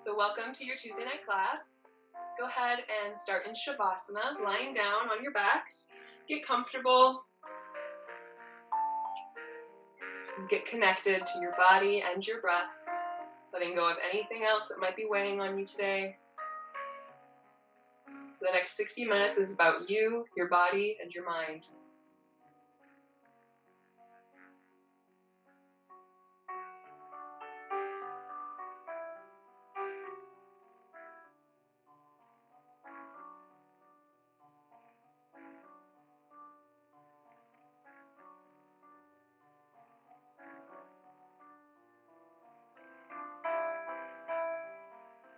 So welcome to your Tuesday night class. Go ahead and start in Shavasana, lying down on your backs. Get comfortable. Get connected to your body and your breath, letting go of anything else that might be weighing on you today. The next 60 minutes is about you, your body, and your mind.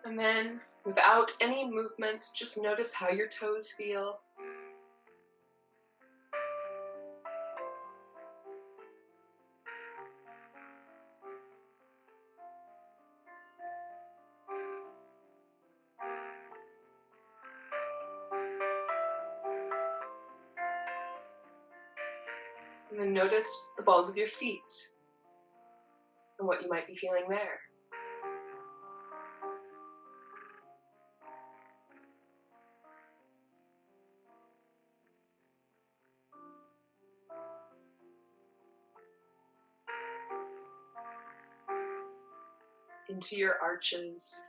And then, without any movement, just notice how your toes feel. And then notice the balls of your feet and what you might be feeling there. Into your arches.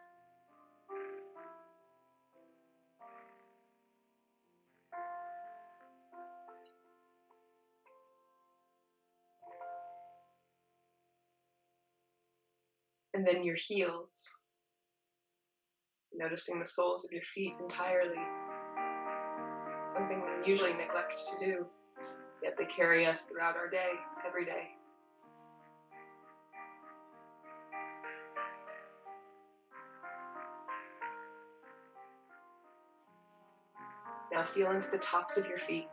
And then your heels. Noticing the soles of your feet entirely. Something we usually neglect to do, yet they carry us throughout our day, every day. Now feel into the tops of your feet.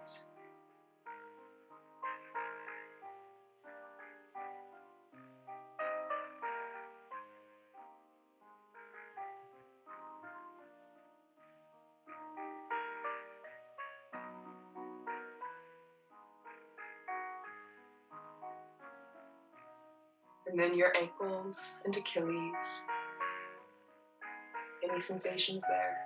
And then your ankles and Achilles. Any sensations there?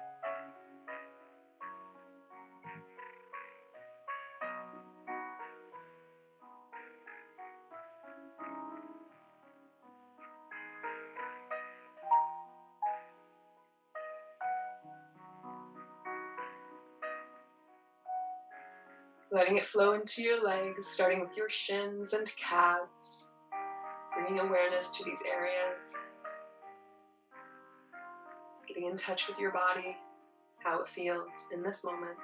Letting it flow into your legs, starting with your shins and calves. Bringing awareness to these areas. Getting in touch with your body, how it feels in this moment.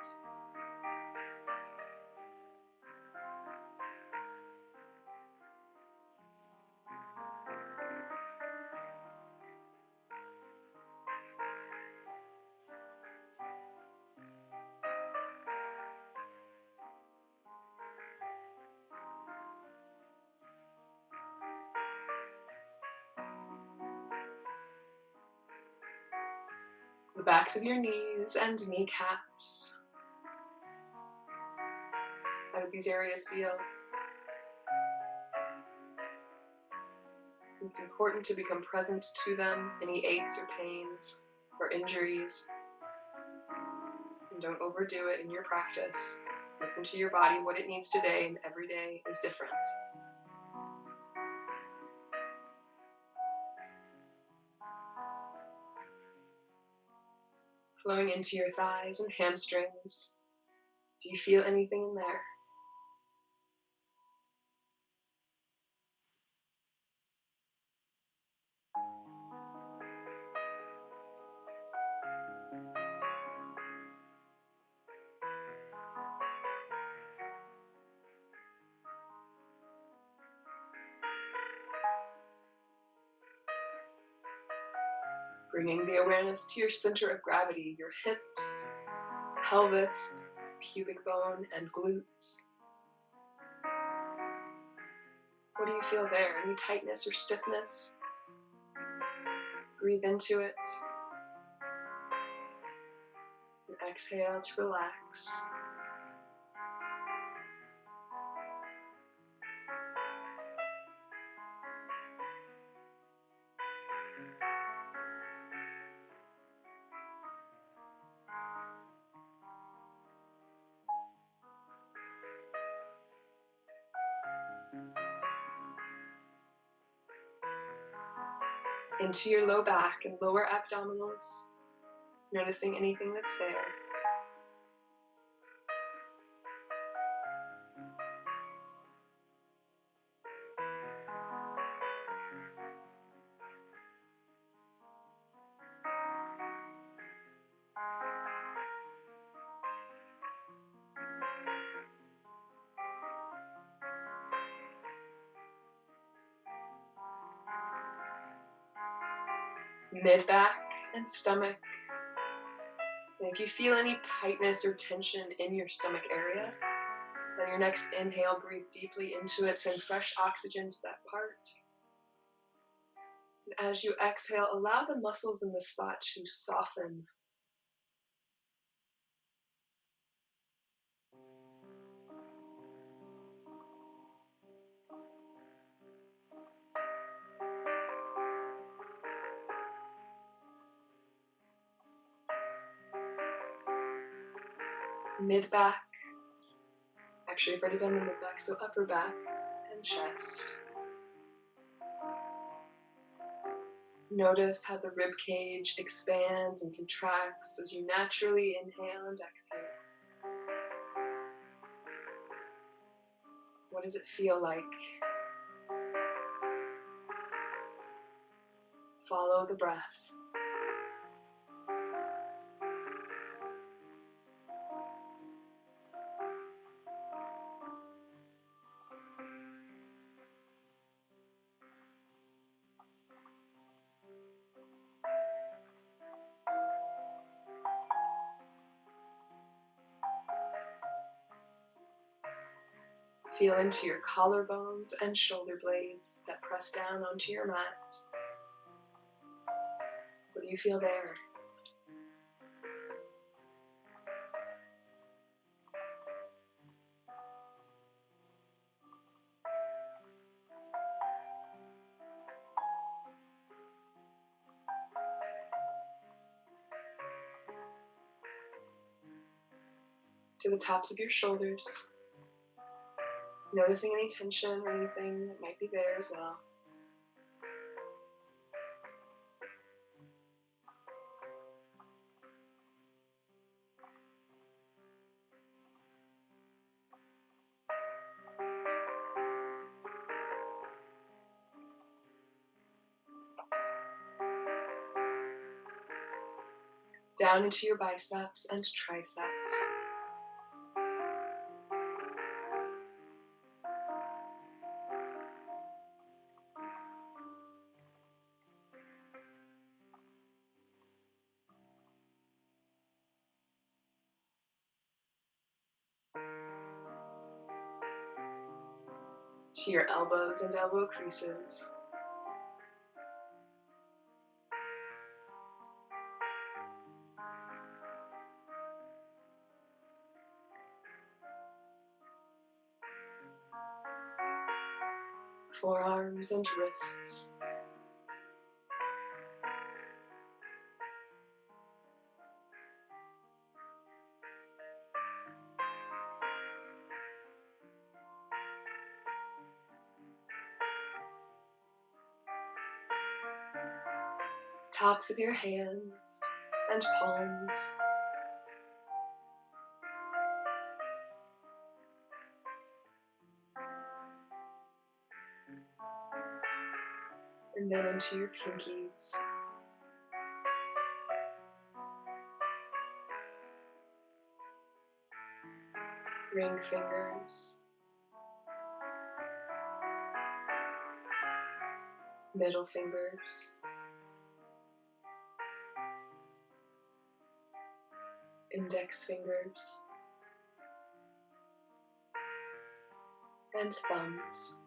The backs of your knees and kneecaps. How do these areas feel? It's important to become present to them, any aches or pains or injuries. And don't overdo it in your practice. Listen to your body, what it needs today, and every day is different. Flowing into your thighs and hamstrings. Do you feel anything in there? Bringing the awareness to your center of gravity, your hips, pelvis, pubic bone, and glutes. What do you feel there? Any tightness or stiffness? Breathe into it. And exhale to relax. into your low back and lower abdominals, noticing anything that's there. Mid-back and stomach. And if you feel any tightness or tension in your stomach area, on your next inhale, breathe deeply into it, send fresh oxygen to that part. And as you exhale, allow the muscles in the spot to soften. Mid-back. Actually, I've already done the mid-back, so upper back and chest. Notice how the rib cage expands and contracts as you naturally inhale and exhale. What does it feel like? Follow the breath. Feel into your collarbones and shoulder blades that press down onto your mat. What do you feel there? To the tops of your shoulders. Noticing any tension or anything that might be there as well. Down into your biceps and triceps. To your elbows and elbow creases. Forearms and wrists. Tops of your hands and palms. And then into your pinkies. Ring fingers. Middle fingers. Index fingers. And thumbs.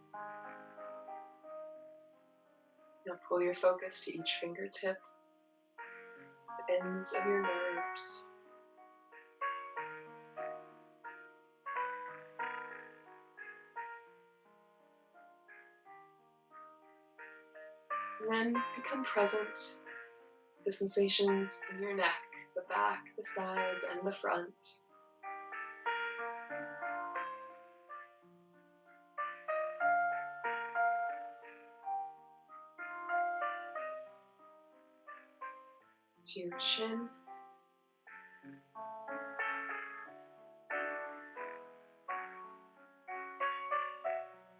Now pull your focus to each fingertip, the ends of your nerves. And then become present with the sensations in your neck, the back, the sides, and the front. to your chin.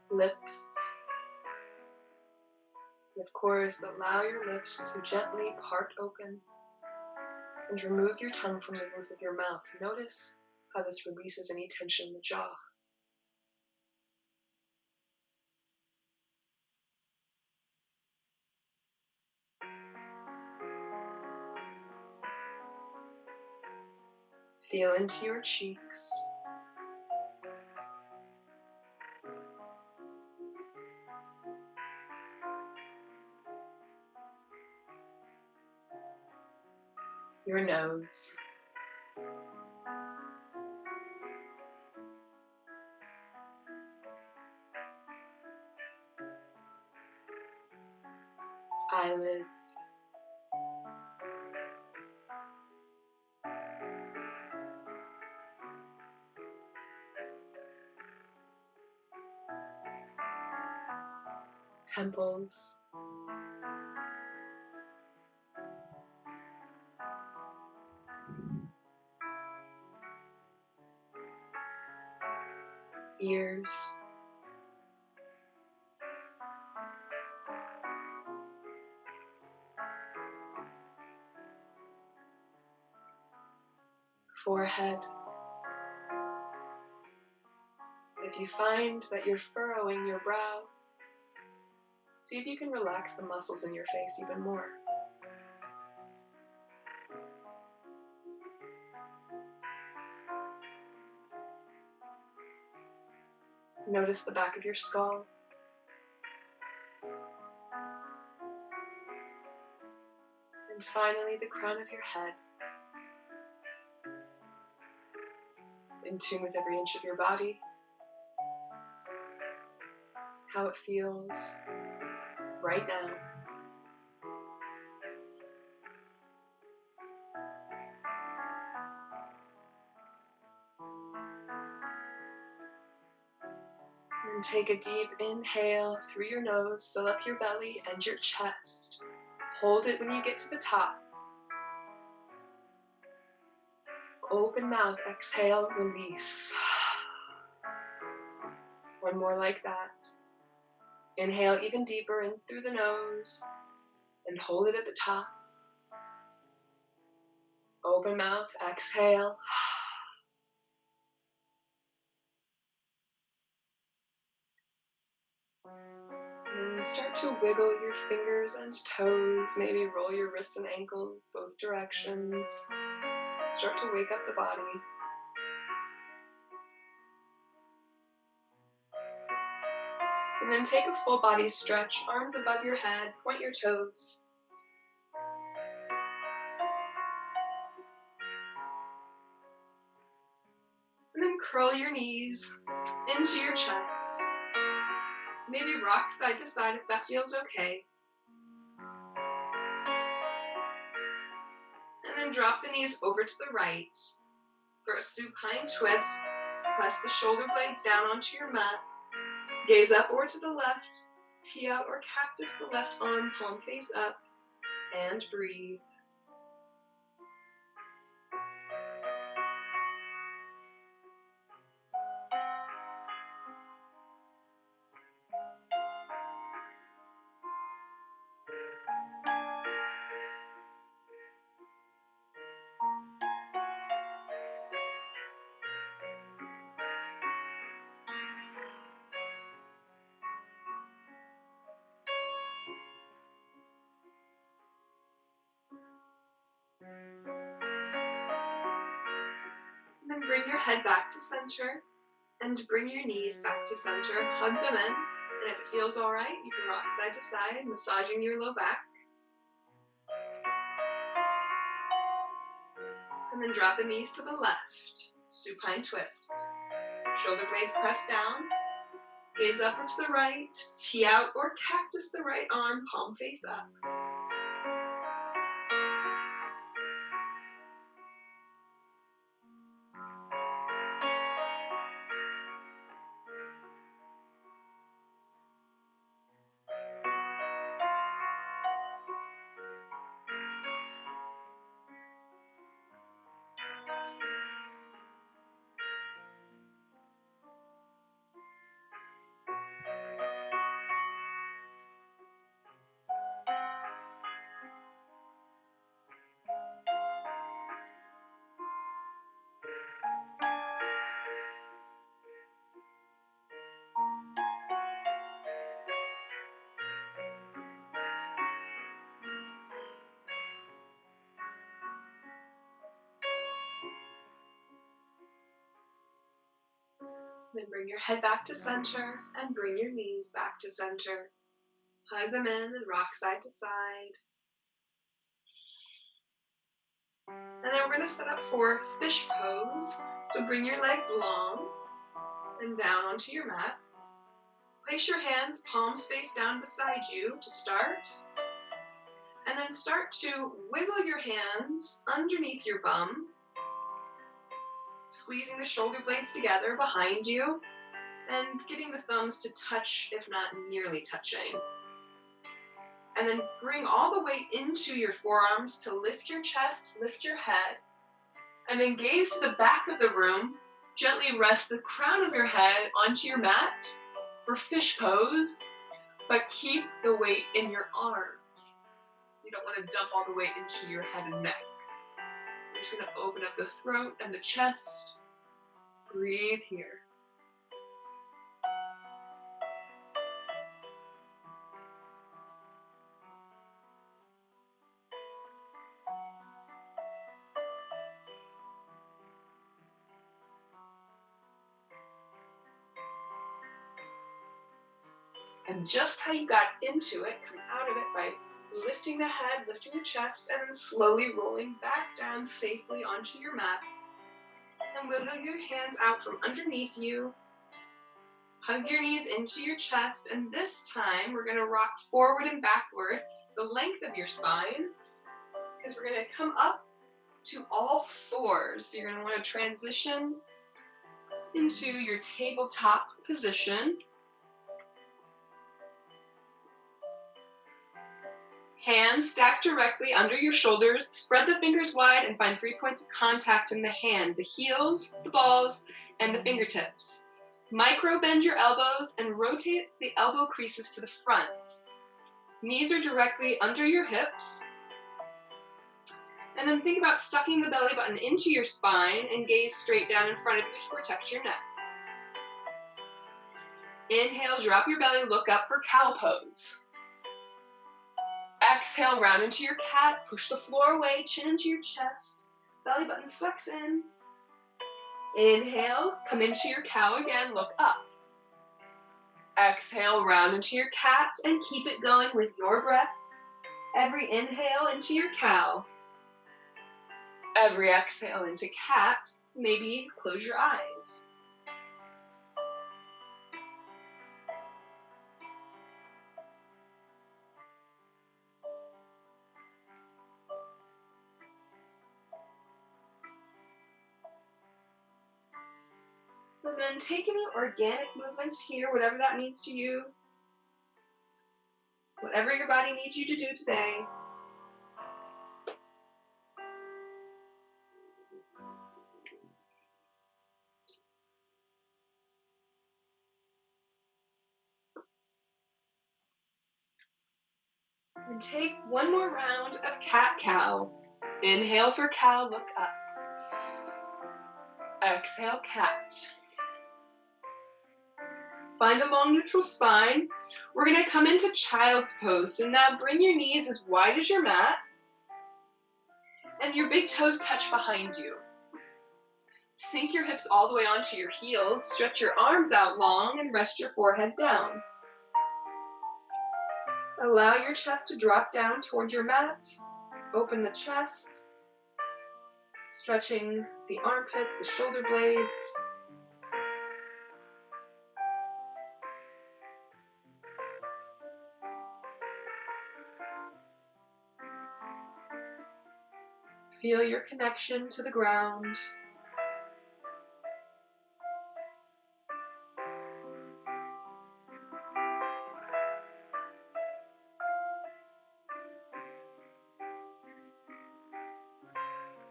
Lips. And of course, allow your lips to gently part open and remove your tongue from the roof of your mouth. Notice how this releases any tension in the jaw. Feel into your cheeks. Your nose. Eyelids. Temples. Ears. Forehead. If you find that you're furrowing your brow, see if you can relax the muscles in your face even more. Notice the back of your skull. And finally, the crown of your head. In tune with every inch of your body. How it feels right now. And take a deep inhale through your nose, fill up your belly and your chest. Hold it when you get to the top. Open mouth, exhale, release. One more like that. Inhale even deeper in through the nose and hold it at the top. Open mouth, exhale. And start to wiggle your fingers and toes. Maybe roll your wrists and ankles both directions. Start to wake up the body. And then take a full body stretch, arms above your head, point your toes. And then curl your knees into your chest. Maybe rock side to side if that feels okay. And then drop the knees over to the right for a supine twist. Press the shoulder blades down onto your mat. Gaze up or to the left. Tee out or cactus the left arm, palm face up. And breathe. And then bring your head back to center and bring your knees back to center. Hug them in. And if it feels all right, you can rock side to side, massaging your low back. And then drop the knees to the left. Supine twist. Shoulder blades press down. Gaze up or to the right. Tee out or cactus the right arm, palm face up. Then bring your head back to center and bring your knees back to center. Hug them in and rock side to side. And then we're going to set up for fish pose. So bring your legs long and down onto your mat. Place your hands palms face down beside you to start. And then start to wiggle your hands underneath your bum, squeezing the shoulder blades together behind you and getting the thumbs to touch, if not nearly touching. And then bring all the weight into your forearms to lift your chest, lift your head, and then gaze to the back of the room. Gently rest the crown of your head onto your mat for fish pose, but keep the weight in your arms. You don't want to dump all the weight into your head and neck. You're just going to open up the throat and the chest. Breathe here. And just how you got into it, come out of it by lifting the head, lifting the chest, and then slowly rolling back down safely onto your mat. And wiggle your hands out from underneath you. Hug your knees into your chest, and this time we're going to rock forward and backward the length of your spine, because we're going to come up to all fours. So you're going to want to transition into your tabletop position. Hands stacked directly under your shoulders. Spread the fingers wide and find 3 points of contact in the hand, the heels, the balls, and the fingertips. Micro bend your elbows and rotate the elbow creases to the front. Knees are directly under your hips. And then think about sucking the belly button into your spine and gaze straight down in front of you to protect your neck. Inhale, drop your belly, look up for cow pose. Exhale, round into your cat, push the floor away, chin into your chest, belly button sucks in. Inhale, come into your cow again, look up. Exhale, round into your cat and keep it going with your breath. Every inhale into your cow. Every exhale into cat, maybe close your eyes. And then take any organic movements here, whatever that means to you. Whatever your body needs you to do today. And take one more round of cat-cow. Inhale for cow, look up. Exhale, cat. Find a long neutral spine. We're going to come into child's pose. So now bring your knees as wide as your mat. And your big toes touch behind you. Sink your hips all the way onto your heels. Stretch your arms out long and rest your forehead down. Allow your chest to drop down toward your mat. Open the chest. Stretching the armpits, the shoulder blades. Feel your connection to the ground.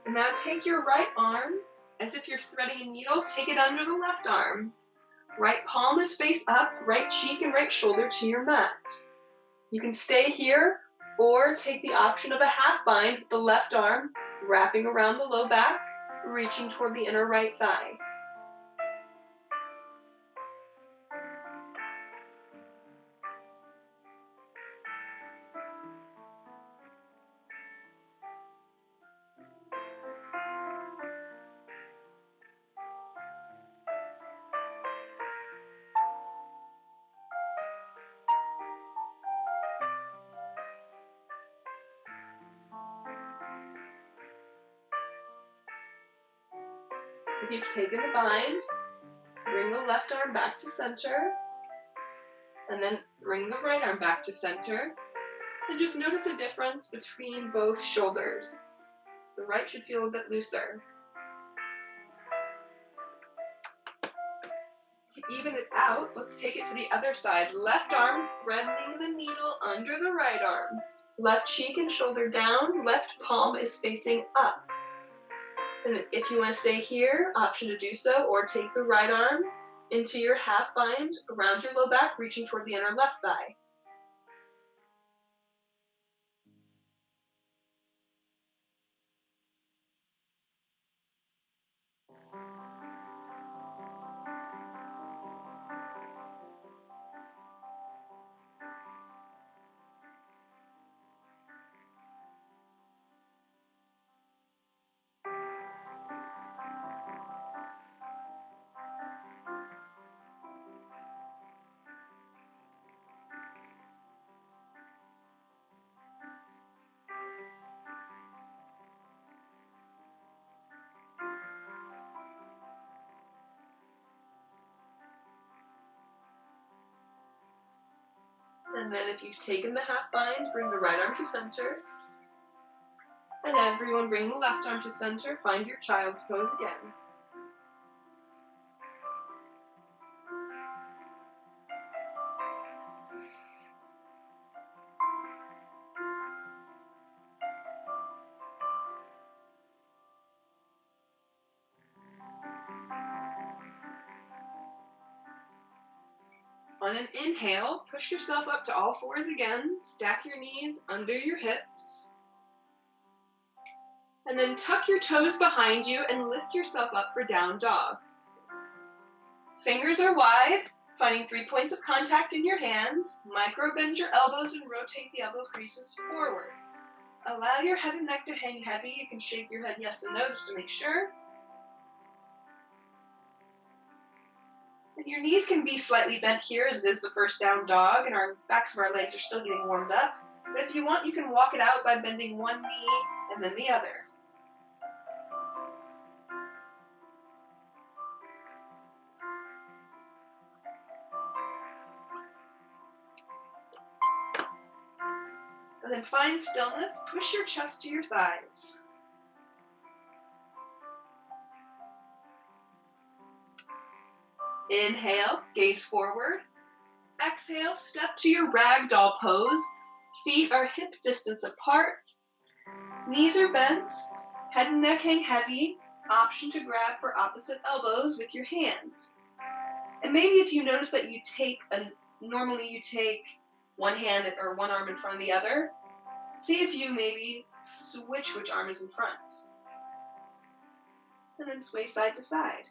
And now take your right arm, as if you're threading a needle, take it under the left arm. Right palm is face up, right cheek and right shoulder to your mat. You can stay here or take the option of a half bind with the left arm wrapping around the low back, reaching toward the inner right thigh. If you've taken the bind, bring the left arm back to center, and then bring the right arm back to center, and just notice a difference between both shoulders. The right should feel a bit looser. To even it out, let's take it to the other side. Left arm threading the needle under the right arm. Left cheek and shoulder down, left palm is facing up. And if you want to stay here, option to do so, or take the right arm into your half bind around your low back, reaching toward the inner left thigh. And then if you've taken the half bind, bring the right arm to center. And everyone bring the left arm to center. Find your child's pose again. On an inhale, push yourself up to all fours again. Stack your knees under your hips. And then tuck your toes behind you and lift yourself up for down dog. Fingers are wide, finding 3 points of contact in your hands. Micro bend your elbows and rotate the elbow creases forward. Allow your head and neck to hang heavy. You can shake your head yes and no just to make sure. And your knees can be slightly bent here as it is the first down dog and our backs of our legs are still getting warmed up. But if you want, you can walk it out by bending one knee and then the other. And then find stillness, push your chest to your thighs. Inhale, gaze forward. Exhale, step to your ragdoll pose. Feet are hip distance apart. Knees are bent. Head and neck hang heavy. Option to grab for opposite elbows with your hands. And maybe if you notice that normally you take one hand or one arm in front of the other, see if you maybe switch which arm is in front. And then sway side to side.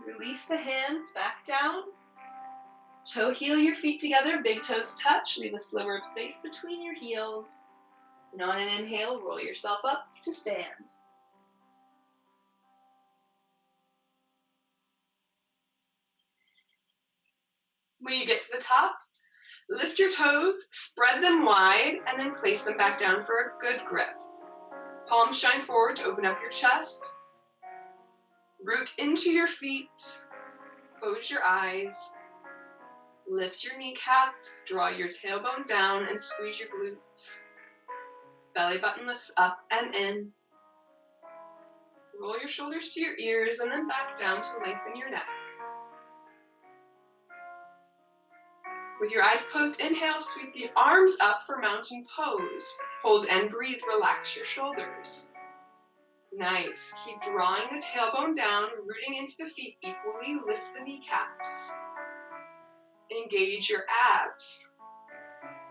Release the hands back down. Toe heel your feet together, big toes touch. Leave a sliver of space between your heels. And on an inhale, roll yourself up to stand. When you get to the top, lift your toes, spread them wide, and then place them back down for a good grip. Palms shine forward to open up your chest. Root into your feet. Close your eyes. Lift your kneecaps, draw your tailbone down, and squeeze your glutes. Belly button lifts up and in. Roll your shoulders to your ears and then back down to lengthen your neck. With your eyes closed, inhale, sweep the arms up for mountain pose. Hold and breathe, relax your shoulders. Nice. Keep drawing the tailbone down, rooting into the feet equally. Lift the kneecaps. Engage your abs.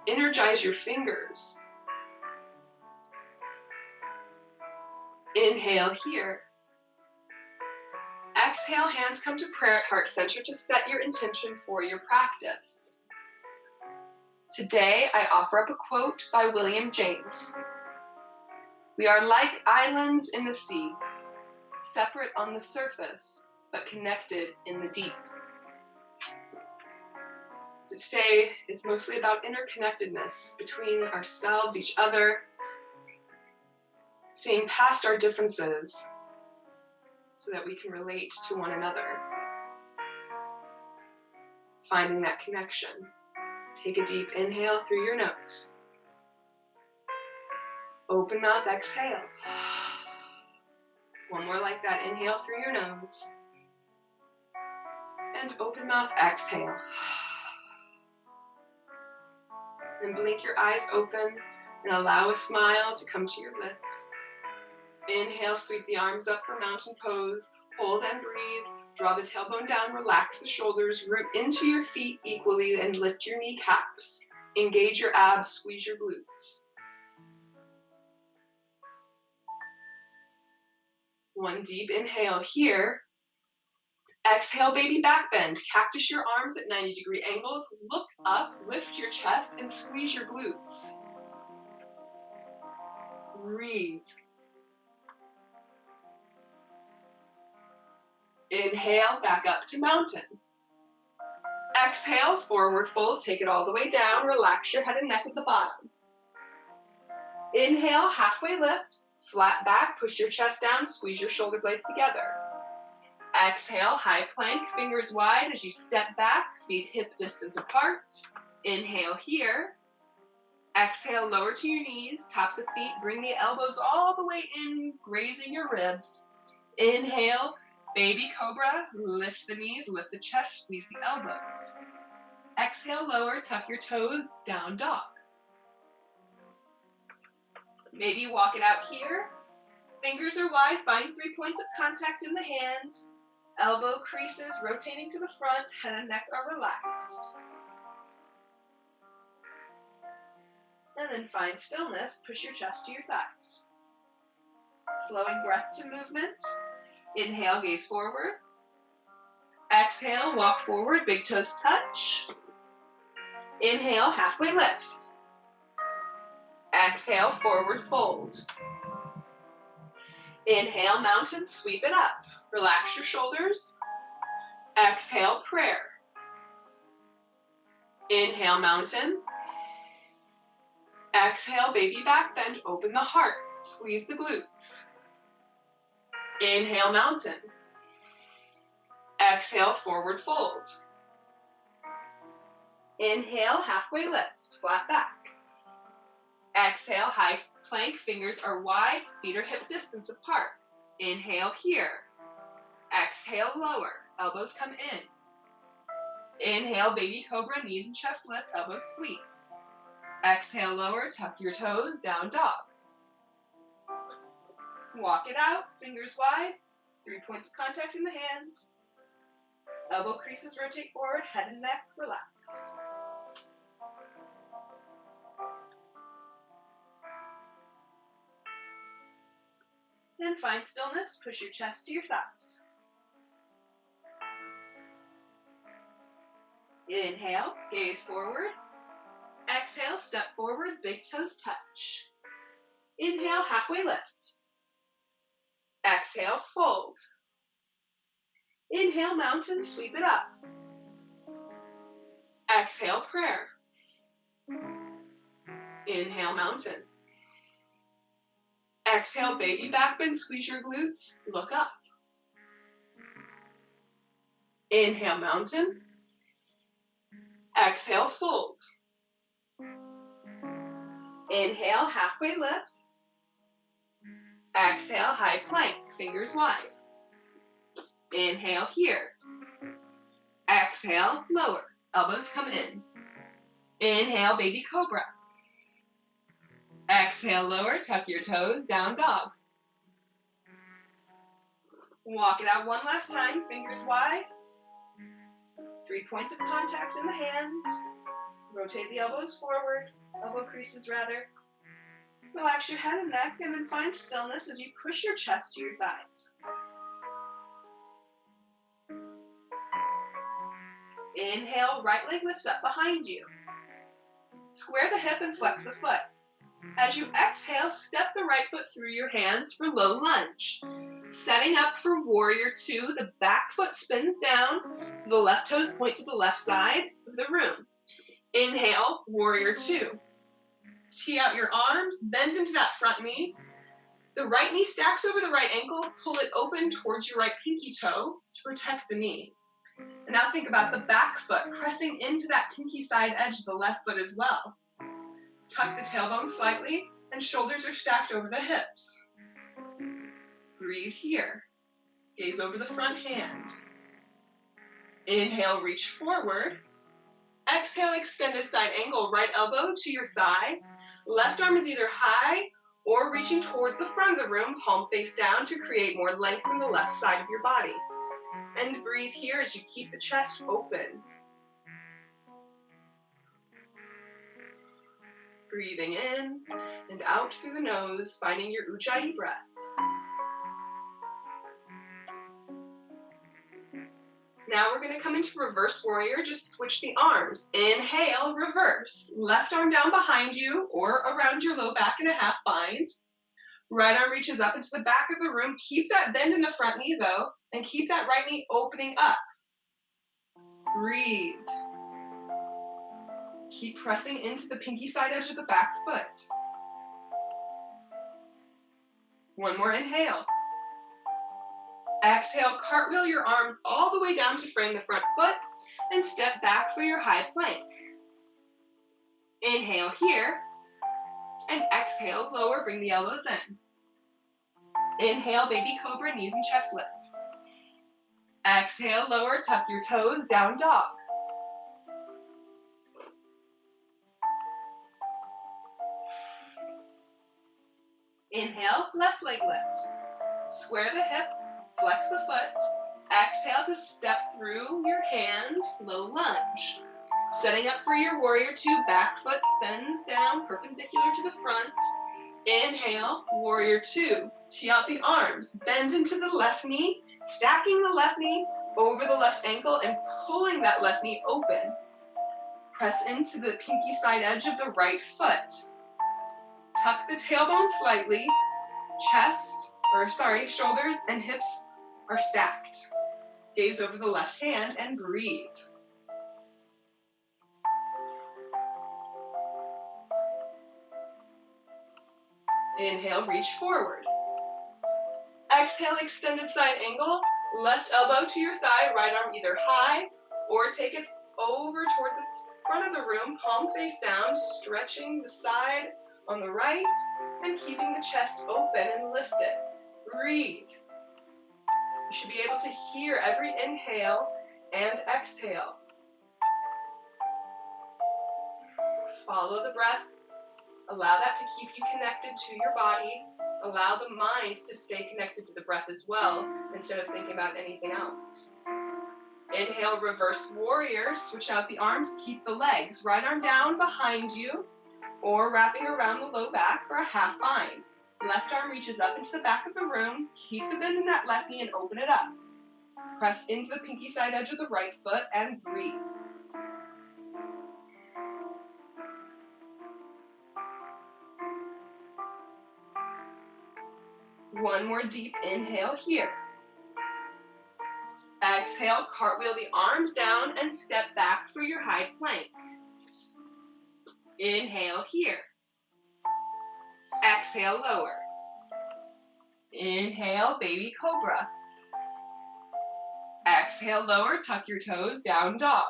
Energize your fingers. Inhale here. Exhale, hands come to prayer at heart center to set your intention for your practice. Today, I offer up a quote by William James. We are like islands in the sea, separate on the surface, but connected in the deep. So today, it's mostly about interconnectedness between ourselves, each other, seeing past our differences so that we can relate to one another. Finding that connection. Take a deep inhale through your nose. Open mouth, exhale. One more like that. Inhale through your nose. And open mouth, exhale. And blink your eyes open and allow a smile to come to your lips. Inhale, sweep the arms up for mountain pose. Hold and breathe. Draw the tailbone down, relax the shoulders, root into your feet equally and lift your kneecaps. Engage your abs, squeeze your glutes. One deep inhale here. Exhale, baby back bend. Cactus your arms at 90-degree angles. Look up, lift your chest, and squeeze your glutes. Breathe. Inhale, back up to mountain. Exhale, forward fold, take it all the way down. Relax your head and neck at the bottom. Inhale, halfway lift, flat back, push your chest down, squeeze your shoulder blades together. Exhale, high plank, fingers wide as you step back, feet hip distance apart. Inhale here. Exhale, lower to your knees, tops of feet, bring the elbows all the way in, grazing your ribs. Inhale, baby cobra, lift the knees, lift the chest, squeeze the elbows. Exhale, lower, tuck your toes, down dog. Maybe walk it out here. Fingers are wide, find 3 points of contact in the hands. Elbow creases rotating to the front, head and neck are relaxed. And then find stillness, push your chest to your thighs. Flowing breath to movement. Inhale, gaze forward. Exhale, walk forward, big toes touch. Inhale, halfway lift. Exhale, forward fold. Inhale, mountain, sweep it up. Relax your shoulders. Exhale, prayer. Inhale, mountain. Exhale, baby back bend, open the heart. Squeeze the glutes. Inhale, mountain. Exhale, forward fold. Inhale, halfway lift, flat back. Exhale, high plank, fingers are wide, feet are hip distance apart. Inhale here. Exhale, lower, elbows come in. Inhale, baby cobra, knees and chest lift, elbows squeeze. Exhale, lower, tuck your toes, down dog. Walk it out, fingers wide, 3 points of contact in the hands. Elbow creases rotate forward, head and neck relaxed. And find stillness, push your chest to your thighs. Inhale, gaze forward. Exhale, step forward, big toes touch. Inhale, halfway lift. Exhale, fold. Inhale, mountain, sweep it up. Exhale, prayer. Inhale, mountain. Exhale, baby back bend, squeeze your glutes, look up. Inhale, mountain. Exhale, fold. Inhale, halfway lift. Exhale, high plank, fingers wide. Inhale here. Exhale, lower, elbows come in. Inhale, baby cobra. Exhale, lower, tuck your toes, down dog. Walk it out one last time, fingers wide. 3 points of contact in the hands. Rotate the elbows forward, elbow creases rather. Relax your head and neck and then find stillness as you push your chest to your thighs. Inhale, right leg lifts up behind you. Square the hip and flex the foot. As you exhale, step the right foot through your hands for low lunge. Setting up for warrior two, the back foot spins down, so the left toes point to the left side of the room. Inhale, warrior two. Tee out your arms, bend into that front knee. The right knee stacks over the right ankle, pull it open towards your right pinky toe to protect the knee. And now think about the back foot pressing into that pinky side edge of the left foot as well. Tuck the tailbone slightly and shoulders are stacked over the hips. Breathe here. Gaze over the front hand. Inhale, reach forward. Exhale, extended side angle, right elbow to your thigh. Left arm is either high or reaching towards the front of the room, palm face down to create more length in the left side of your body. And breathe here as you keep the chest open. Breathing in and out through the nose, finding your Ujjayi breath. Now we're going to come into reverse warrior. Just switch the arms. Inhale, reverse. Left arm down behind you or around your low back in a half bind. Right arm reaches up into the back of the room. Keep that bend in the front knee though, and keep that right knee opening up. Breathe. Keep pressing into the pinky side edge of the back foot. One more inhale. Exhale, cartwheel your arms all the way down to frame the front foot and step back for your high plank. Inhale here and exhale, lower, bring the elbows in. Inhale, baby cobra, knees and chest lift. Exhale, lower, tuck your toes, down dog. Inhale, left leg lifts. Square the hip, flex the foot. Exhale to step through your hands, low lunge. Setting up for your warrior two, back foot spins down, perpendicular to the front. Inhale, warrior two. Tee out the arms, bend into the left knee, stacking the left knee over the left ankle and pulling that left knee open. Press into the pinky side edge of the right foot. Tuck the tailbone slightly, shoulders and hips are stacked. Gaze over the left hand and breathe. Inhale, reach forward. Exhale, extended side angle, left elbow to your thigh, right arm either high or take it over toward the front of the room, palm face down, stretching the side on the right and keeping the chest open and lifted. Breathe. You should be able to hear every inhale and exhale. Follow the breath. Allow that to keep you connected to your body. Allow the mind to stay connected to the breath as well, instead of thinking about anything else. Inhale, reverse warrior. Switch out the arms, keep the legs. Right arm down behind you, or wrapping around the low back for a half bind. Left arm reaches up into the back of the room. Keep the bend in that left knee and open it up. Press into the pinky side edge of the right foot and breathe. One more deep inhale here. Exhale, cartwheel the arms down and step back for your high plank. Inhale here. Exhale, lower. Inhale, baby cobra. Exhale, lower, tuck your toes, down dog.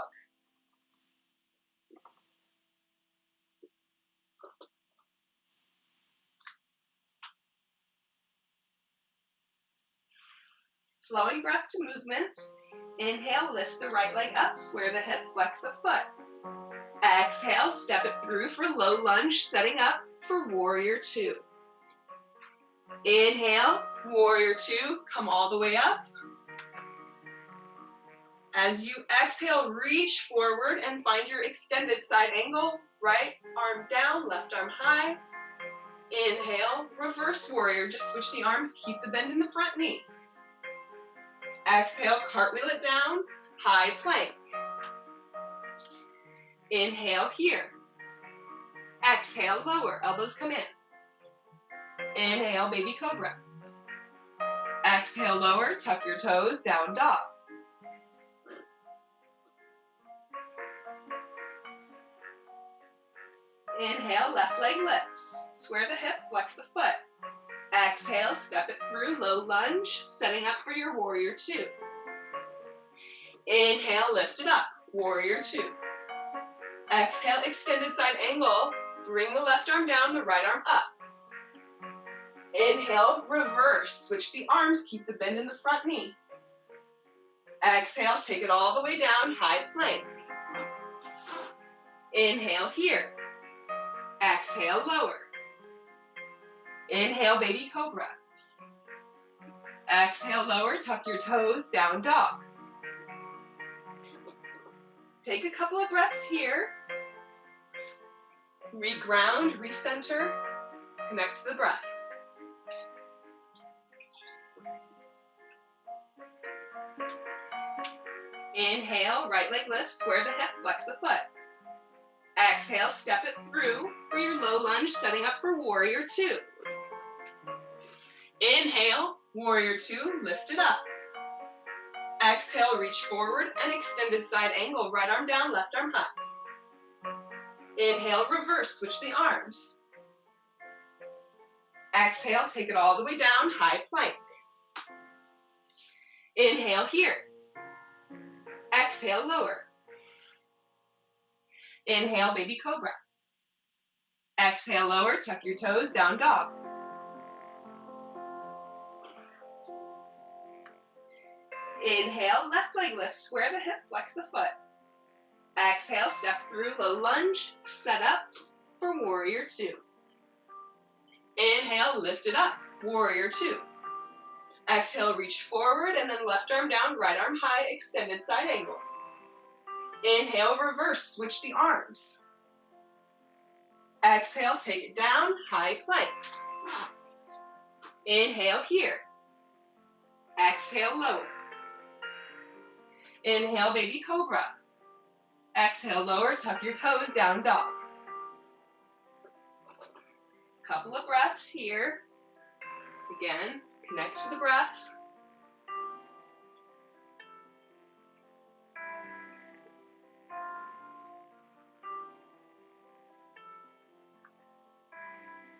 Flowing breath to movement. Inhale, lift the right leg up, square the hip, flex the foot. Exhale, step it through for low lunge, setting up for warrior two. Inhale, warrior two, come all the way up. As you exhale, reach forward and find your extended side angle. Right arm down, left arm high. Inhale, reverse warrior. Just switch the arms, keep the bend in the front knee. Exhale, cartwheel it down, high plank. Inhale here. Exhale, lower, elbows come in. Inhale, baby cobra. Exhale, lower, tuck your toes, down dog. Inhale, left leg lifts. Square the hip, flex the foot. Exhale, step it through, low lunge, setting up for your warrior two. Inhale, lift it up, warrior two. Exhale, extended side angle. Bring the left arm down, the right arm up. Inhale, reverse. Switch the arms, keep the bend in the front knee. Exhale, take it all the way down, high plank. Inhale here. Exhale, lower. Inhale, baby cobra. Exhale, lower, tuck your toes, down dog. Take a couple of breaths here. Reground, recenter, connect to the breath. Inhale, right leg lifts, square the hip, flex the foot. Exhale, step it through for your low lunge, setting up for warrior two. Inhale, warrior two, lift it up. Exhale, reach forward and extended side angle, right arm down, left arm up. Inhale, reverse, switch the arms. Exhale, take it all the way down, high plank. Inhale here. Exhale, lower. Inhale, baby cobra. Exhale, lower, tuck your toes, down dog. Inhale, left leg lift, square the hip, flex the foot. Exhale, step through, low lunge, set up for warrior two. Inhale, lift it up, warrior two. Exhale, reach forward and then left arm down, right arm high, extended side angle. Inhale, reverse, switch the arms. Exhale, take it down, high plank. Inhale here. Exhale, lower. Inhale, baby cobra. Exhale, lower, tuck your toes, down dog. Couple of breaths here. Again, connect to the breath.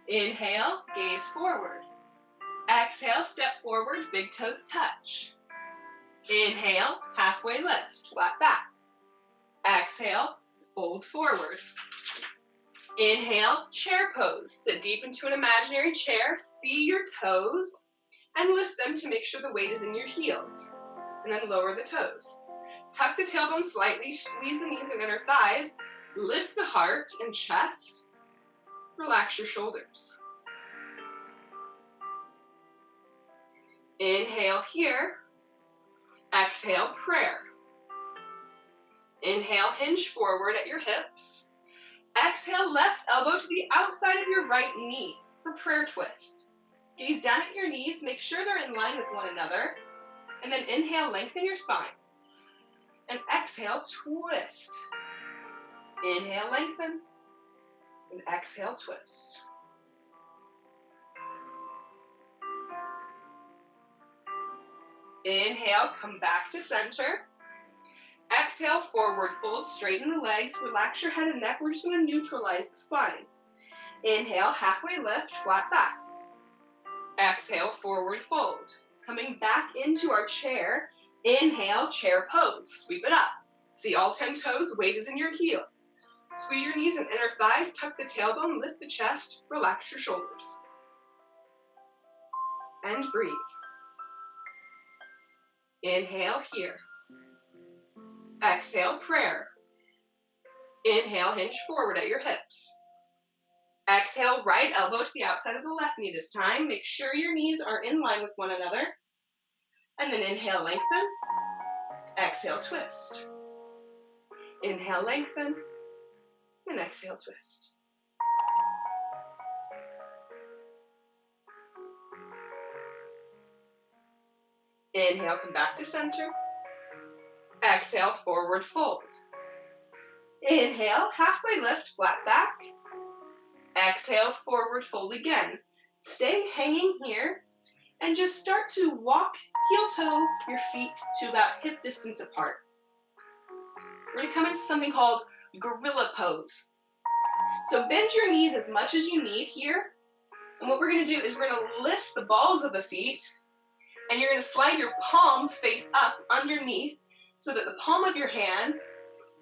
Inhale, gaze forward. Exhale, step forward, big toes touch. Inhale, halfway lift, flat back. Exhale, fold forward. Inhale, chair pose. Sit deep into an imaginary chair, see your toes, and lift them to make sure the weight is in your heels. And then lower the toes. Tuck the tailbone slightly, squeeze the knees and inner thighs, lift the heart and chest, relax your shoulders. Inhale here, exhale, prayer. Inhale, hinge forward at your hips. Exhale, left elbow to the outside of your right knee for prayer twist. Gaze down at your knees, make sure they're in line with one another. And then inhale, lengthen your spine. And exhale, twist. Inhale, lengthen. And exhale, twist. Inhale, come back to center. Exhale, forward fold, straighten the legs, relax your head and neck. We're just going to neutralize the spine. Inhale, halfway lift, flat back. Exhale, forward fold. Coming back into our chair. Inhale, chair pose. Sweep it up. See all 10 toes, weight is in your heels. Squeeze your knees and inner thighs, tuck the tailbone, lift the chest, relax your shoulders. And breathe. Inhale here. Exhale, prayer. Inhale, hinge forward at your hips. Exhale, right elbow to the outside of the left knee this time. Make sure your knees are in line with one another. And then inhale, lengthen. Exhale, twist. Inhale, lengthen. And exhale, twist. Inhale, come back to center. Exhale, forward fold. Inhale, halfway lift, flat back. Exhale, forward fold again. Stay hanging here and just start to walk heel-toe your feet to about hip distance apart. We're going to come into something called gorilla pose. So bend your knees as much as you need here. And what we're gonna do is we're gonna lift the balls of the feet, and you're gonna slide your palms face up underneath so that the palm of your hand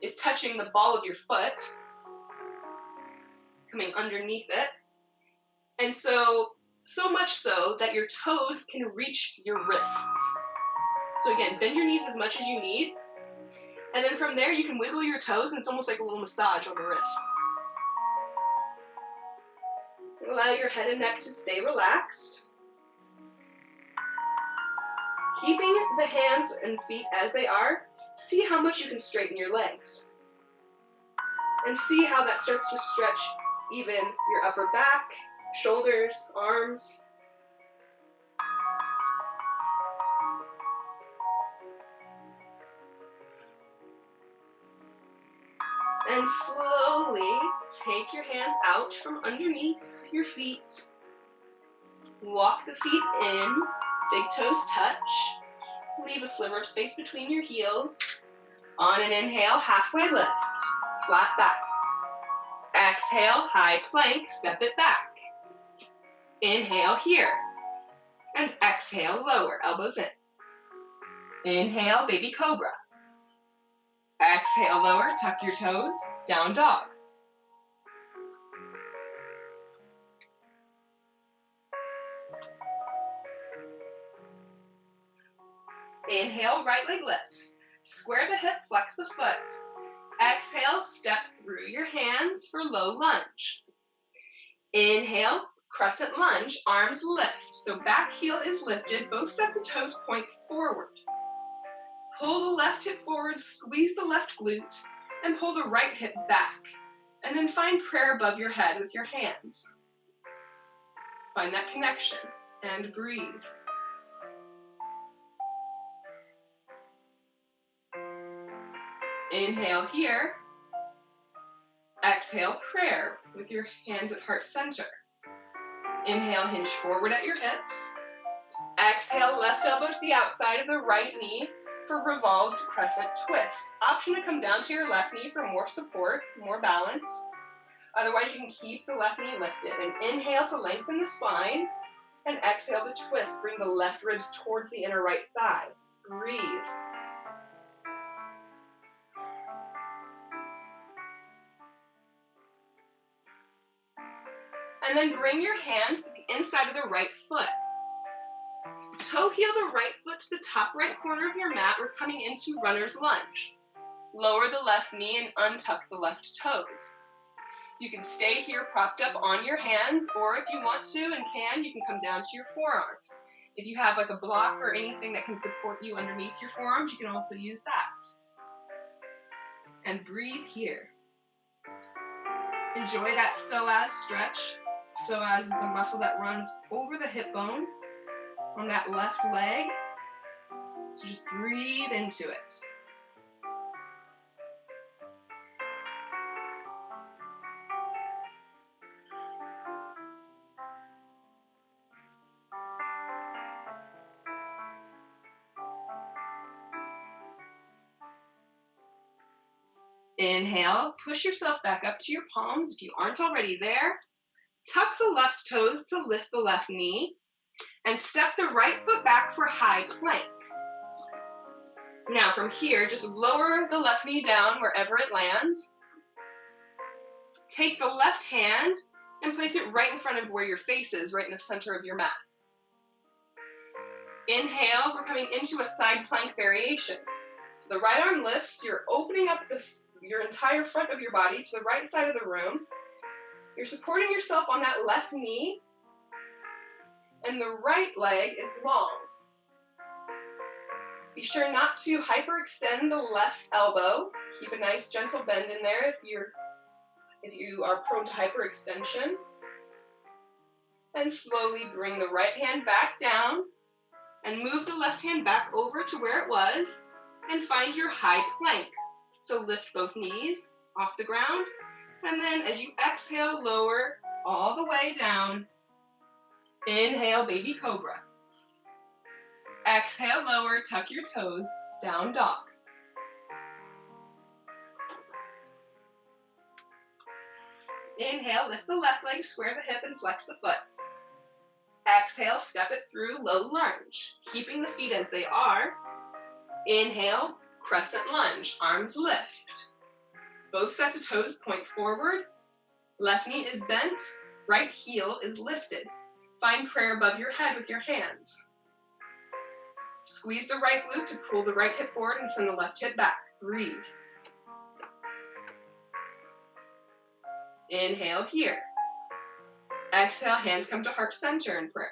is touching the ball of your foot, coming underneath it. And so much so that your toes can reach your wrists. So again, bend your knees as much as you need. And then from there, you can wiggle your toes, and it's almost like a little massage on the wrists. Allow your head and neck to stay relaxed. Keeping the hands and feet as they are, see how much you can straighten your legs. And see how that starts to stretch even your upper back, shoulders, arms. And slowly take your hands out from underneath your feet. Walk the feet in, big toes touch. Leave a sliver of space between your heels. On an inhale, halfway lift, flat back. Exhale, high plank, step it back. Inhale here. And exhale, lower, elbows in. Inhale, baby cobra. Exhale, lower, tuck your toes, down dog. Inhale, right leg lifts. Square the hip, flex the foot. Exhale, step through your hands for low lunge. Inhale, crescent lunge, arms lift. So back heel is lifted, both sets of toes point forward. Pull the left hip forward, squeeze the left glute, and pull the right hip back. And then find prayer above your head with your hands. Find that connection and breathe. Inhale here. Exhale, prayer with your hands at heart center. Inhale, hinge forward at your hips. Exhale, left elbow to the outside of the right knee for revolved crescent twist. Option to come down to your left knee for more support, more balance. Otherwise, you can keep the left knee lifted. And inhale to lengthen the spine. And exhale to twist. Bring the left ribs towards the inner right thigh. Breathe. And then bring your hands to the inside of the right foot. Toe heel the right foot to the top right corner of your mat. We're coming into runner's lunge. Lower the left knee and untuck the left toes. You can stay here propped up on your hands, or if you want to and can, you can come down to your forearms. If you have like a block or anything that can support you underneath your forearms, you can also use that. And breathe here. Enjoy that psoas stretch. Psoas is the muscle that runs over the hip bone on that left leg. So just breathe into it. Inhale, push yourself back up to your palms if you aren't already there. Tuck the left toes to lift the left knee. And step the right foot back for high plank. Now from here, just lower the left knee down wherever it lands. Take the left hand and place it right in front of where your face is, right in the center of your mat. Inhale, we're coming into a side plank variation. So the right arm lifts, you're opening up your entire front of your body to the right side of the room. You're supporting yourself on that left knee, and the right leg is long. Be sure not to hyperextend the left elbow. Keep a nice gentle bend in there if you are prone to hyperextension. And slowly bring the right hand back down and move the left hand back over to where it was and find your high plank. So lift both knees off the ground, and then as you exhale, lower all the way down. Inhale, baby cobra. Exhale, lower, tuck your toes, down dog. Inhale, lift the left leg, square the hip, and flex the foot. Exhale, step it through, low lunge. Keeping the feet as they are. Inhale, crescent lunge, arms lift. Both sets of toes point forward. Left knee is bent, right heel is lifted. Find prayer above your head with your hands. Squeeze the right glute to pull the right hip forward and send the left hip back. Breathe. Inhale here. Exhale, hands come to heart center in prayer.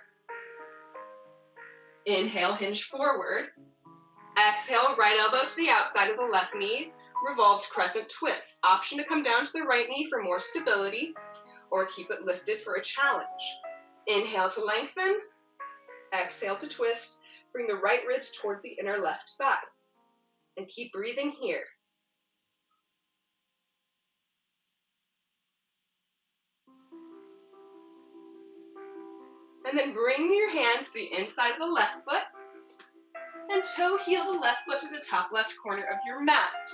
Inhale, hinge forward. Exhale, right elbow to the outside of the left knee. Revolved crescent twist. Option to come down to the right knee for more stability or keep it lifted for a challenge. Inhale to lengthen. Exhale to twist. Bring the right ribs towards the inner left thigh. And keep breathing here. And then bring your hands to the inside of the left foot and toe heel the left foot to the top left corner of your mat.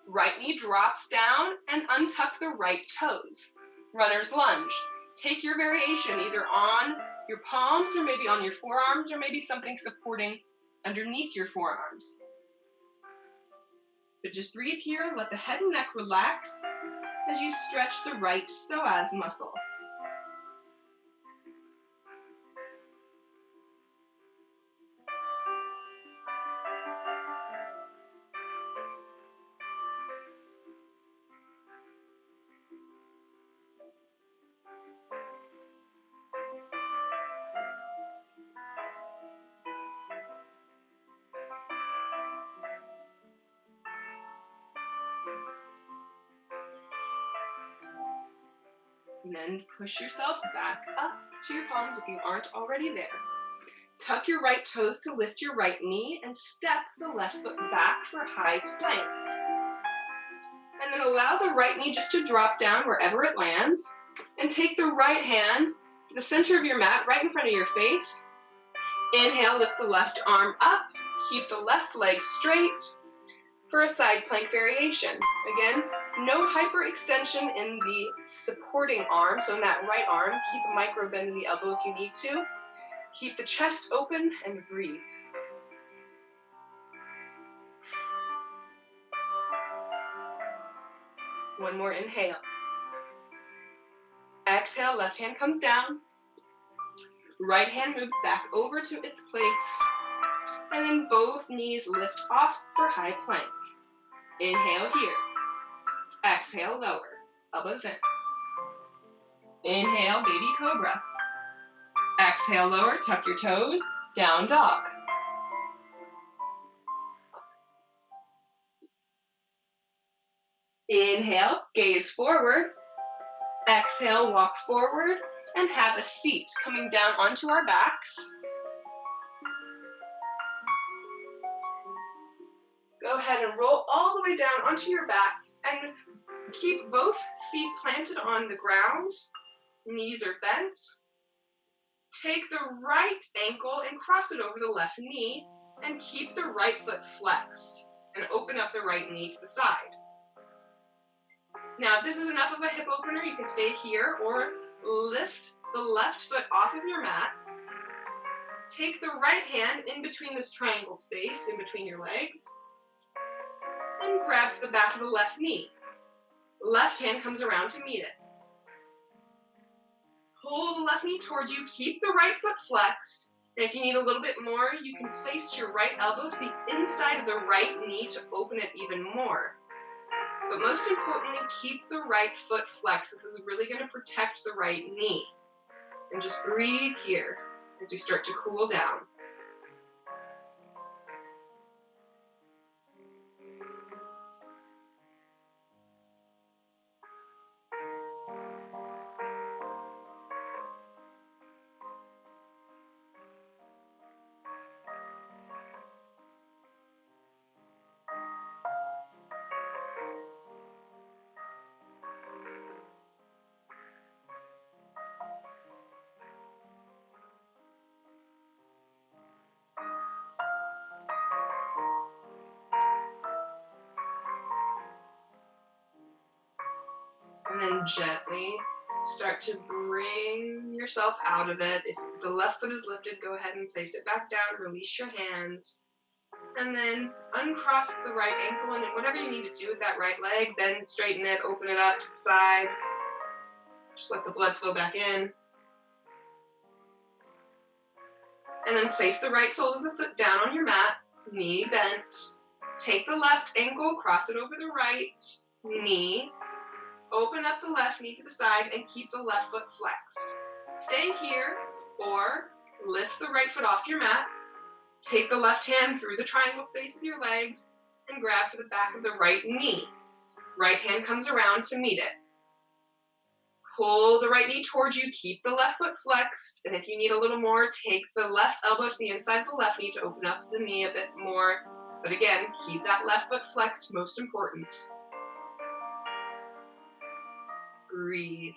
Right knee drops down and untuck the right toes. Runner's lunge. Take your variation either on your palms or maybe on your forearms or maybe something supporting underneath your forearms. But just breathe here, let the head and neck relax as you stretch the right psoas muscle. And then push yourself back up to your palms if you aren't already there. Tuck your right toes to lift your right knee and step the left foot back for high plank. And then allow the right knee just to drop down wherever it lands. And take the right hand to the center of your mat, right in front of your face. Inhale, lift the left arm up. Keep the left leg straight for a side plank variation. Again, no hyperextension in the supporting arm, so in that right arm, keep a micro bend in the elbow if you need to. Keep the chest open and breathe. One more inhale. Exhale, left hand comes down. Right hand moves back over to its place. And then both knees lift off for high plank. Inhale here. Exhale, lower. Elbows in. Inhale, baby cobra. Exhale, lower. Tuck your toes. Down dog. Inhale, gaze forward. Exhale, walk forward and have a seat coming down onto our backs. Go ahead and roll all the way down onto your back and keep both feet planted on the ground. Knees are bent. Take the right ankle and cross it over the left knee and keep the right foot flexed and open up the right knee to the side. Now, if this is enough of a hip opener, you can stay here or lift the left foot off of your mat. Take the right hand in between this triangle space, in between your legs, and grab the back of the left knee. Left hand comes around to meet it. Pull the left knee towards you, keep the right foot flexed, and if you need a little bit more, you can place your right elbow to the inside of the right knee to open it even more. But most importantly, keep the right foot flexed. This is really going to protect the right knee. And just breathe here as we start to cool down. And then gently start to bring yourself out of it. If the left foot is lifted, go ahead and place it back down. Release your hands. And then uncross the right ankle, and then whatever you need to do with that right leg, bend, straighten it, open it up to the side. Just let the blood flow back in. And then place the right sole of the foot down on your mat, knee bent. Take the left ankle, cross it over the right knee. Open up the left knee to the side and keep the left foot flexed. Stay here or lift the right foot off your mat. Take the left hand through the triangle space of your legs and grab for the back of the right knee. Right hand comes around to meet it. Pull the right knee towards you, keep the left foot flexed, and if you need a little more, take the left elbow to the inside of the left knee to open up the knee a bit more. But again, keep that left foot flexed, most important. Breathe.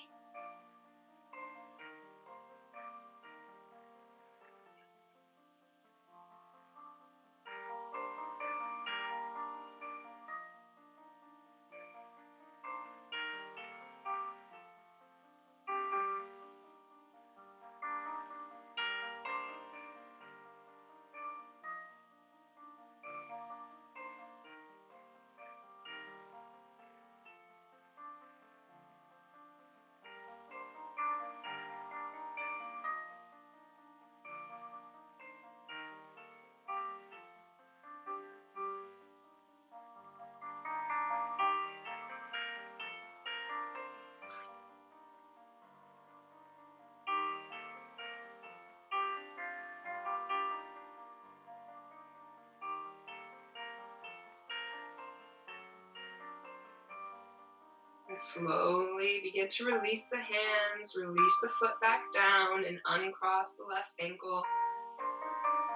And slowly begin to release the hands, release the foot back down, and uncross the left ankle.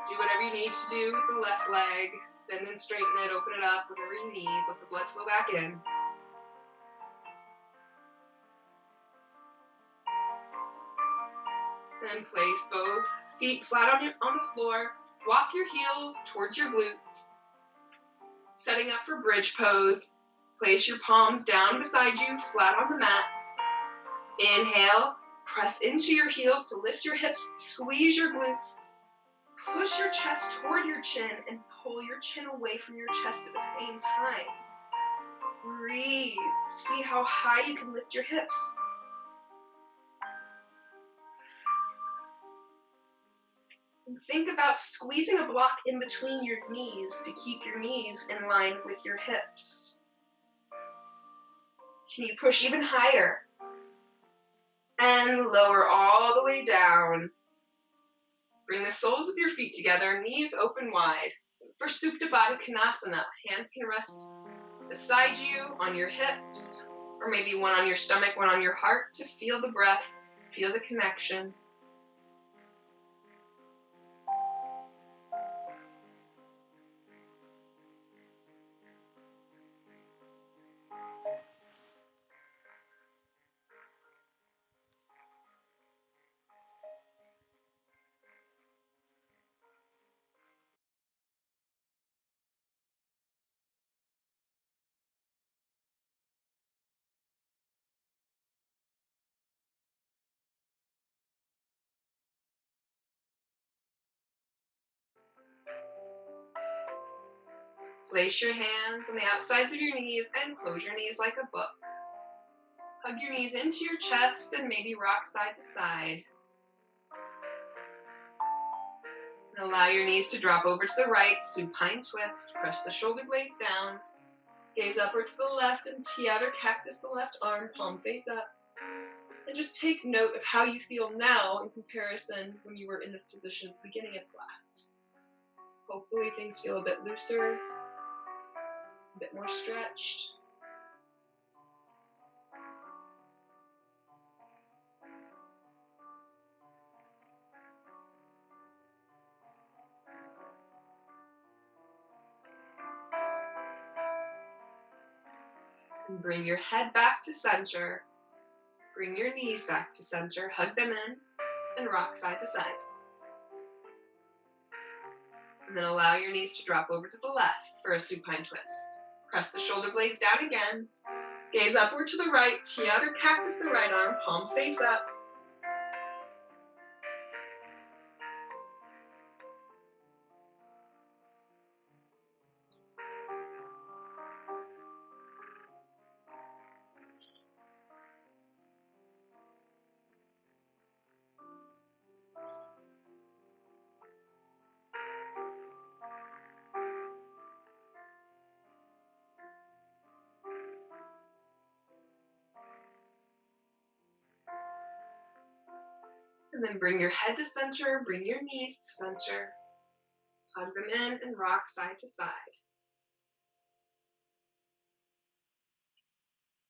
Do whatever you need to do with the left leg. Bend and straighten it, open it up, whatever you need. Let the blood flow back in. Then place both feet flat on the floor. Walk your heels towards your glutes. Setting up for bridge pose. Place your palms down beside you, flat on the mat. Inhale, press into your heels to lift your hips, squeeze your glutes. Push your chest toward your chin and pull your chin away from your chest at the same time. Breathe. See how high you can lift your hips. And think about squeezing a block in between your knees to keep your knees in line with your hips. Can you push even higher? And lower all the way down. Bring the soles of your feet together, knees open wide. For Supta Baddha Konasana, hands can rest beside you on your hips, or maybe one on your stomach, one on your heart, to feel the breath, feel the connection. Place your hands on the outsides of your knees and close your knees like a book. Hug your knees into your chest and maybe rock side to side. And allow your knees to drop over to the right, supine twist. Press the shoulder blades down. Gaze upward to the left and tee out or cactus the left arm, palm face up. And just take note of how you feel now in comparison when you were in this position at the beginning of class. Hopefully things feel a bit looser, a bit more stretched. And bring your head back to center. Bring your knees back to center, hug them in, and rock side to side. And then allow your knees to drop over to the left for a supine twist. Press the shoulder blades down again. Gaze upward to the right, tee out or cactus the right arm, palm face up. And then bring your head to center, bring your knees to center. Hug them in and rock side to side.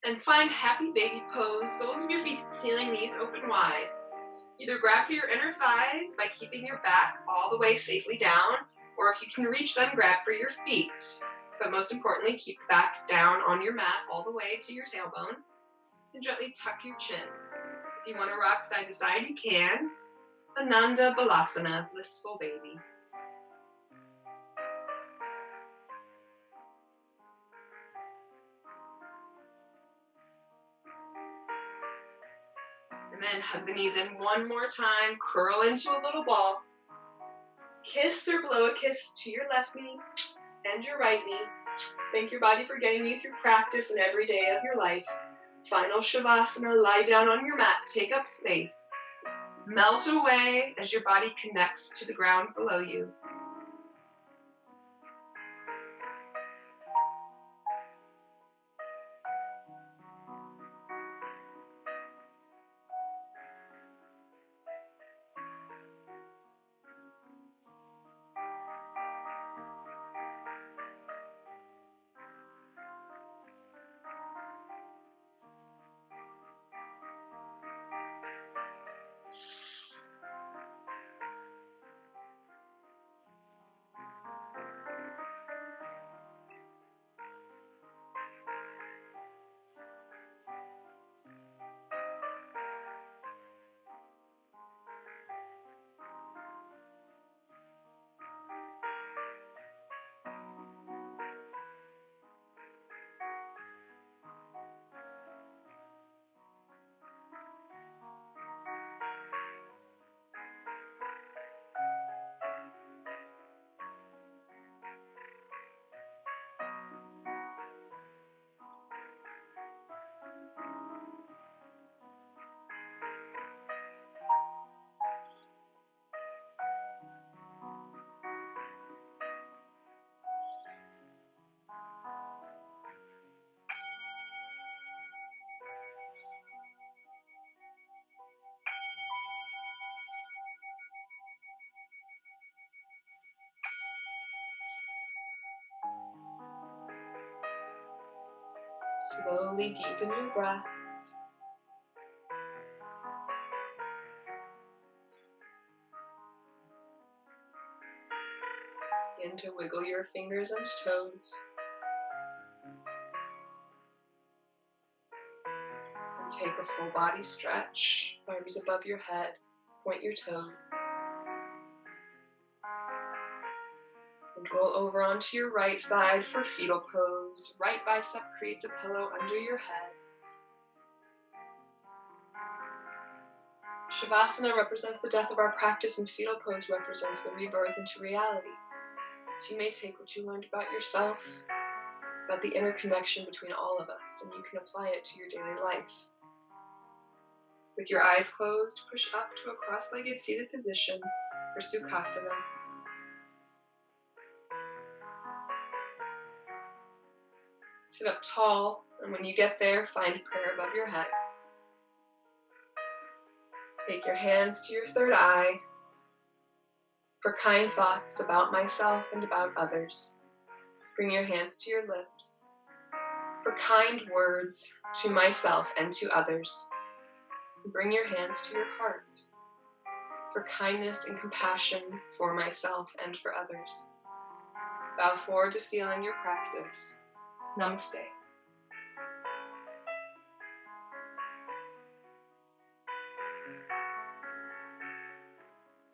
And find happy baby pose, soles of your feet to the ceiling, knees open wide. Either grab for your inner thighs by keeping your back all the way safely down, or if you can reach them, grab for your feet. But most importantly, keep the back down on your mat all the way to your tailbone. And gently tuck your chin. If you want to rock side to side, you can. Ananda Balasana, blissful baby. And then hug the knees in one more time, curl into a little ball. Kiss or blow a kiss to your left knee and your right knee. Thank your body for getting you through practice and every day of your life. Final Shavasana, lie down on your mat, take up space. Melt away as your body connects to the ground below you. Slowly deepen your breath. Begin to wiggle your fingers and toes. And take a full body stretch, arms above your head, point your toes. And roll over onto your right side for fetal pose. Right bicep creates a pillow under your head. Shavasana represents the death of our practice, and fetal pose represents the rebirth into reality. So you may take what you learned about yourself, about the interconnection between all of us, and you can apply it to your daily life. With your eyes closed, push up to a cross-legged seated position for Sukhasana. Sit up tall, and when you get there, find prayer above your head. Take your hands to your third eye for kind thoughts about myself and about others. Bring your hands to your lips for kind words to myself and to others. Bring your hands to your heart for kindness and compassion for myself and for others. Bow forward to seal in your practice. Namaste.